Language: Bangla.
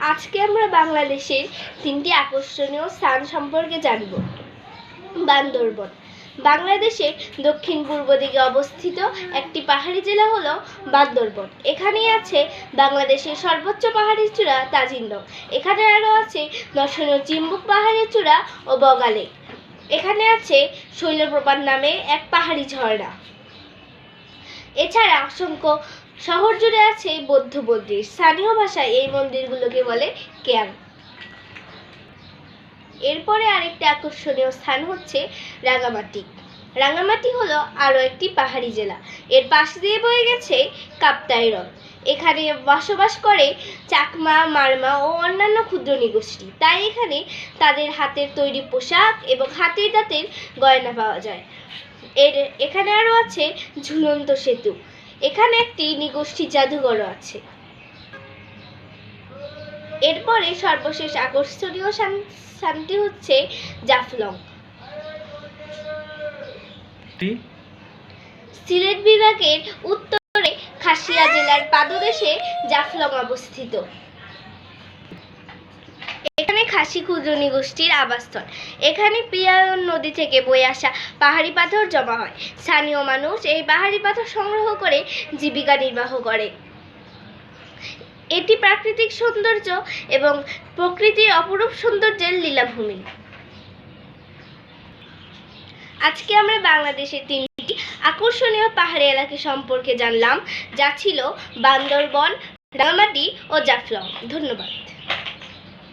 আজকে আমরা বাংলাদেশের তিনটি আকর্ষণীয় স্থান সম্পর্কে জানব। বান্দরবন বাংলাদেশের দক্ষিণ পূর্ব দিকে অবস্থিত একটি পাহাড়ি জেলা হলো বান্দরবন। এখানেই আছে বাংলাদেশের সর্বোচ্চ পাহাড়ি চূড়া তাজিন্ডং। এখানে আরও আছে দর্শনীয় চিম্বুক পাহাড়ি চূড়া ও বগালে। এখানে আছে শৈলপ্রপাত নামে এক পাহাড়ি ঝর্ণা। এছাড়া অসংখ্য শহর জুড়ে আছে বৌদ্ধ মন্দির। স্থানীয় ভাষায় এই মন্দিরগুলোকে বলে কেয়াং। এরপরে আরেকটি আকর্ষণীয় স্থান হচ্ছে রাঙ্গামাটি। রাঙ্গামাটি হলো আরও একটি পাহাড়ি জেলা। এর পাশ দিয়ে বয়ে গেছে কাপ্তাই হ্রদ। এখানে বসবাস করে চাকমা, মারমা ও অন্যান্য ক্ষুদ্র নৃগোষ্ঠী। তাই এখানে তাদের হাতের তৈরি পোশাক এবং হাতের দাঁতের গয়না পাওয়া যায়। এখানে আরও আছে ঝুলন্ত সেতু। এখানে একটি নৃগোষ্ঠী জাদুঘরও আছে। এরপরে সর্বশেষ আকর্ষণীয় স্থানটি হচ্ছে জাফলং। সিলেট বিভাগের উত্তরে খাসিয়া জেলার পাদদেশে জাফলং অবস্থিত। এখানে খাসি ক্ষুদ্র নৃগোষ্ঠীর আবাসস্থল। এখানে পিয়ায়ন নদী থেকে বয়ে আসা পাহাড়ি পাথর জমা হয়। স্থানীয় মানুষ এই পাহাড়ি পাথর সংগ্রহ করে জীবিকা নির্বাহ করে। এটি প্রাকৃতিক সৌন্দর্য এবং প্রকৃতির অপরূপ সৌন্দর্যের লীলাভূমি। আজকে আমরা বাংলাদেশের তিনটি আকর্ষণীয় পাহাড়ি এলাকা সম্পর্কে জানলাম, যা ছিল বান্দরবন, রাঙ্গামাটি ও জাফলং। ধন্যবাদ।